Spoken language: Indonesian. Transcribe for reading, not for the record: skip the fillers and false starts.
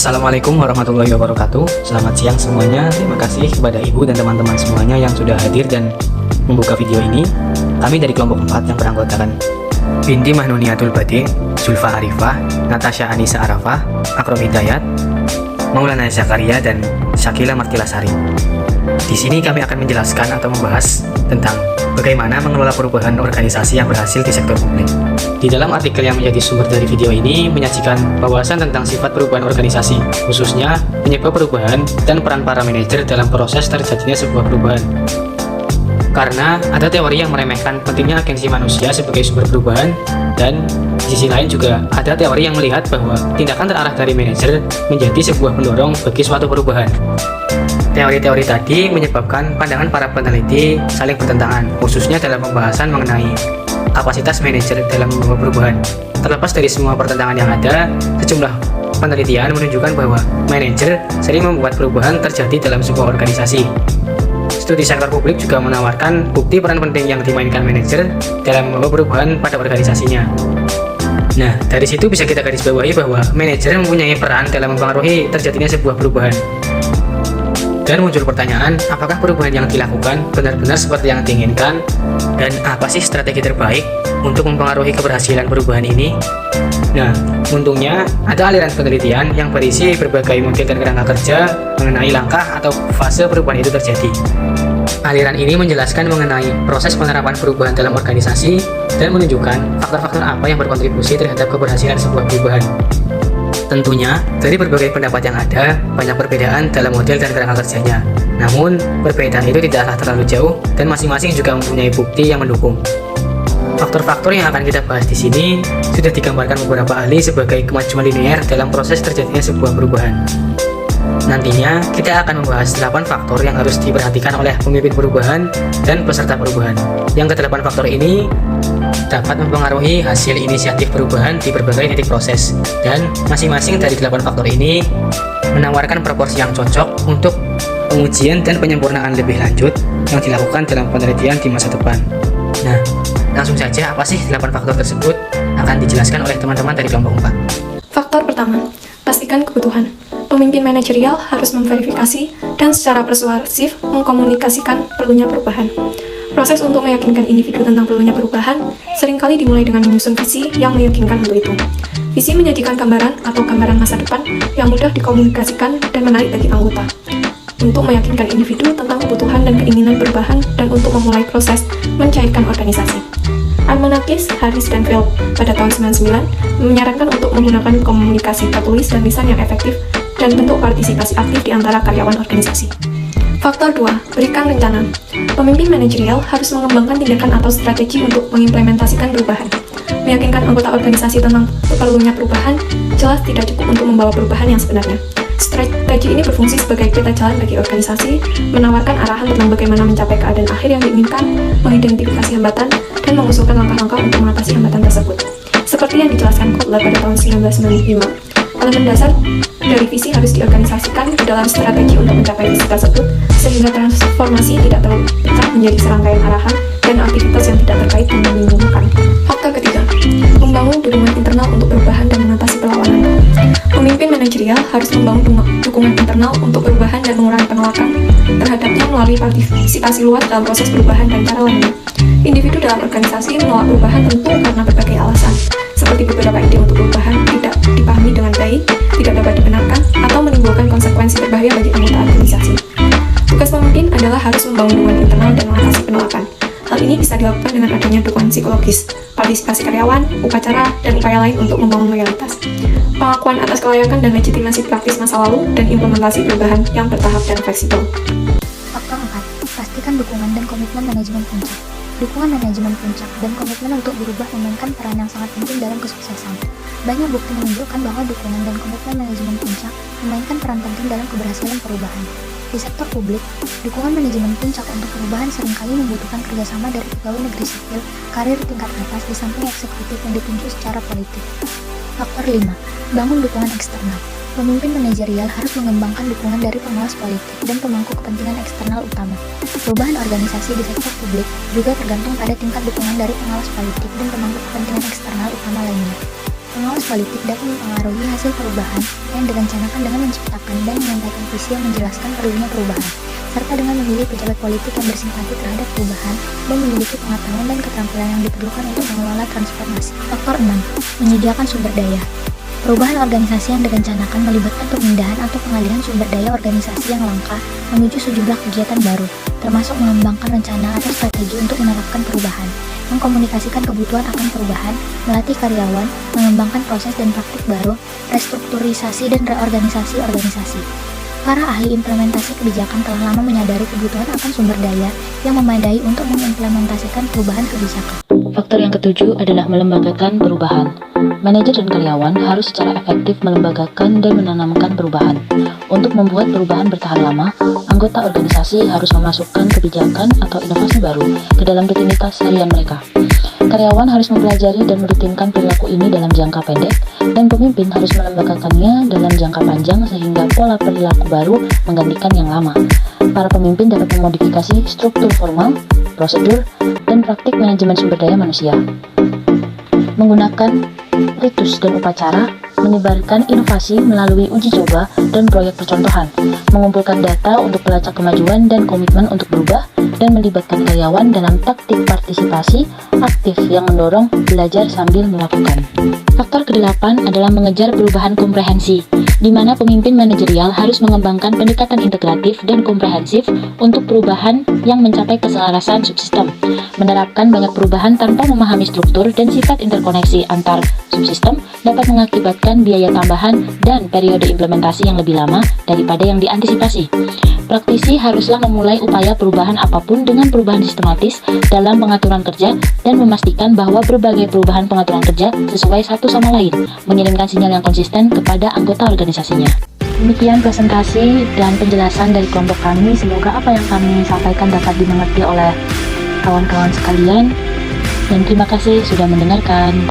Assalamualaikum warahmatullahi wabarakatuh. Selamat siang semuanya. Terima kasih kepada ibu dan teman-teman semuanya yang sudah hadir dan membuka video ini. Kami dari kelompok 4 yang beranggotakan Binti Mahnuniatul Badi, Zulfa Arifah, Natasha Anissa Arafah, Akrom Hidayat, Maulana Zakaria, dan Syakila Martilasari. Di sini kami akan menjelaskan atau membahas tentang bagaimana mengelola perubahan organisasi yang berhasil di sektor publik. Di dalam artikel yang menjadi sumber dari video ini menyajikan wawasan tentang sifat perubahan organisasi, khususnya penyebab perubahan dan peran para manajer dalam proses terjadinya sebuah perubahan. Karena ada teori yang meremehkan pentingnya agensi manusia sebagai sumber perubahan, dan di sisi lain juga ada teori yang melihat bahwa tindakan terarah dari manajer menjadi sebuah pendorong bagi suatu perubahan. Teori-teori tadi menyebabkan pandangan para peneliti saling bertentangan, khususnya dalam pembahasan mengenai kapasitas manajer dalam membawa perubahan. Terlepas dari semua pertentangan yang ada, sejumlah penelitian menunjukkan bahwa manajer sering membuat perubahan terjadi dalam sebuah organisasi. Studi sektor publik juga menawarkan bukti peran penting yang dimainkan manajer dalam membawa perubahan pada organisasinya. Nah, dari situ bisa kita garis bawahi bahwa manajer mempunyai peran dalam mempengaruhi terjadinya sebuah perubahan. Dan muncul pertanyaan, apakah perubahan yang dilakukan benar-benar seperti yang diinginkan? Dan apa sih strategi terbaik untuk mempengaruhi keberhasilan perubahan ini? Nah, untungnya ada aliran penelitian yang berisi berbagai model dan kerangka kerja mengenai langkah atau fase perubahan itu terjadi. Aliran ini menjelaskan mengenai proses penerapan perubahan dalam organisasi dan menunjukkan faktor-faktor apa yang berkontribusi terhadap keberhasilan sebuah perubahan. Tentunya, dari berbagai pendapat yang ada, banyak perbedaan dalam model dan kerangka kerjanya. Namun, perbedaan itu tidaklah terlalu jauh dan masing-masing juga mempunyai bukti yang mendukung. Faktor-faktor yang akan kita bahas di sini sudah digambarkan beberapa ahli sebagai kemajuan linear dalam proses terjadinya sebuah perubahan. Nantinya, kita akan membahas 8 faktor yang harus diperhatikan oleh pemimpin perubahan dan peserta perubahan. Yang ke-8 faktor ini dapat mempengaruhi hasil inisiatif perubahan di berbagai titik proses, dan masing-masing dari 8 faktor ini menawarkan proporsi yang cocok untuk pengujian dan penyempurnaan lebih lanjut yang dilakukan dalam penelitian di masa depan. Nah, langsung saja apa sih 8 faktor tersebut akan dijelaskan oleh teman-teman dari kelompok 4. Faktor pertama, pastikan kebutuhan. Pemimpin manajerial harus memverifikasi dan secara persuasif mengkomunikasikan perlunya perubahan. Proses untuk meyakinkan individu tentang perlunya perubahan seringkali dimulai dengan menyusun visi yang meyakinkan untuk itu. Visi menyajikan gambaran atau gambaran masa depan yang mudah dikomunikasikan dan menarik bagi anggota, untuk meyakinkan individu tentang kebutuhan dan keinginan perubahan dan untuk memulai proses mencairkan organisasi. Almanakis, Harris, dan Phil pada tahun 1999 menyarankan untuk menggunakan komunikasi tertulis dan lisan yang efektif dan bentuk partisipasi aktif di antara karyawan organisasi. Faktor 2. Berikan rencana. Pemimpin manajerial harus mengembangkan tindakan atau strategi untuk mengimplementasikan perubahan. Meyakinkan anggota organisasi tentang perlunya perubahan jelas tidak cukup untuk membawa perubahan yang sebenarnya. Strategi ini berfungsi sebagai peta jalan bagi organisasi, menawarkan arahan tentang bagaimana mencapai keadaan akhir yang diinginkan, mengidentifikasi hambatan, dan mengusulkan langkah-langkah untuk mengatasi hambatan tersebut. Seperti yang dijelaskan Kotler pada tahun 1995, elemen dasar dari visi harus diorganisasikan ke dalam strategi untuk mencapai visi tersebut, sehingga transformasi tidak terpecah menjadi serangkaian arahan dan aktivitas yang tidak terkait dan membingungkan. Faktor ketiga, membangun dukungan internal untuk perubahan dan mengatasi perlawanan. Pemimpin manajerial harus membangun dukungan internal untuk perubahan dan mengurangi penolakan terhadapnya melalui partisipasi luas dalam proses perubahan dan cara lainnya. Individu dalam organisasi menolak perubahan tentu karena berbagai alasan, seperti beberapa ide untuk perubahan tidak dipahami dengan baik, tidak dapat dibenarkan, atau menimbulkan konsekuensi berbahaya bagi anggota organisasi. Tugas pemimpin adalah harus membangun dukungan internal dan mengatasi penolakan. Hal ini bisa dilakukan dengan adanya dukungan psikologis, partisipasi karyawan, upacara, dan upaya lain untuk membangun loyalitas. Pengakuan atas kelayakan dan legitimasi praktis masa lalu, dan implementasi perubahan yang bertahap dan fleksibel. Faktor 4. Pastikan dukungan dan komitmen manajemen puncak. Dukungan manajemen puncak dan komitmen untuk berubah memainkan peran yang sangat penting dalam kesuksesan. Banyak bukti menunjukkan bahwa dukungan dan komitmen manajemen puncak memainkan peran penting dalam keberhasilan perubahan. Di sektor publik, dukungan manajemen puncak untuk perubahan seringkali membutuhkan kerjasama dari pegawai negeri sipil, karir tingkat atas di samping eksekutif yang ditunjuk secara politik. Faktor 5. Bangun dukungan eksternal. Pemimpin manajerial harus mengembangkan dukungan dari pengawas politik dan pemangku kepentingan eksternal utama. Perubahan organisasi di sektor publik juga tergantung pada tingkat dukungan dari pengawas politik dan pemangku kepentingan eksternal utama lainnya. Pengawas politik dapat mempengaruhi hasil perubahan yang direncanakan dengan menciptakan dan menyampaikan visi yang menjelaskan perlunya perubahan, serta dengan memilih pejabat politik yang bersimpati terhadap perubahan dan memiliki pengetahuan dan keterampilan yang diperlukan untuk mengelola transformasi. Faktor 6. Menyediakan sumber daya. Perubahan organisasi yang direncanakan melibatkan pemindahan atau pengalihan sumber daya organisasi yang langka menuju sejumlah kegiatan baru, termasuk mengembangkan rencana atau strategi untuk menerapkan perubahan, mengkomunikasikan kebutuhan akan perubahan, melatih karyawan, mengembangkan proses dan praktik baru, restrukturisasi dan reorganisasi organisasi. Para ahli implementasi kebijakan telah lama menyadari kebutuhan akan sumber daya yang memadai untuk mengimplementasikan perubahan kebijakan. Faktor yang ketujuh adalah melembagakan perubahan. Manajer dan karyawan harus secara efektif melembagakan dan menanamkan perubahan. Untuk membuat perubahan bertahan lama, anggota organisasi harus memasukkan kebijakan atau inovasi baru ke dalam rutinitas harian mereka. Karyawan harus mempelajari dan merutinkan perilaku ini dalam jangka pendek, dan pemimpin harus melembagakannya dalam jangka panjang sehingga pola perilaku baru menggantikan yang lama. Para pemimpin dapat memodifikasi struktur formal, prosedur, dan praktik manajemen sumber daya manusia. Menggunakan ritus dan upacara, menyebarkan inovasi melalui uji coba dan proyek percontohan, mengumpulkan data untuk pelacak kemajuan dan komitmen untuk berubah, dan melibatkan karyawan dalam taktik partisipasi aktif yang mendorong belajar sambil melakukan. Faktor ke-8 adalah mengejar perubahan komprehensi, di mana pemimpin manajerial harus mengembangkan pendekatan integratif dan komprehensif untuk perubahan yang mencapai keselarasan subsistem, menerapkan banyak perubahan tanpa memahami struktur dan sifat interkoneksi antar subsistem dapat mengakibatkan biaya tambahan dan periode implementasi yang lebih lama daripada yang diantisipasi. Praktisi haruslah memulai upaya perubahan apapun dengan perubahan sistematis dalam pengaturan kerja dan memastikan bahwa berbagai perubahan pengaturan kerja sesuai satu sama lain, mengirimkan sinyal yang konsisten kepada anggota organisasinya. Demikian presentasi dan penjelasan dari kelompok kami. Semoga apa yang kami sampaikan dapat dimengerti oleh kawan-kawan sekalian. Dan terima kasih sudah mendengarkan.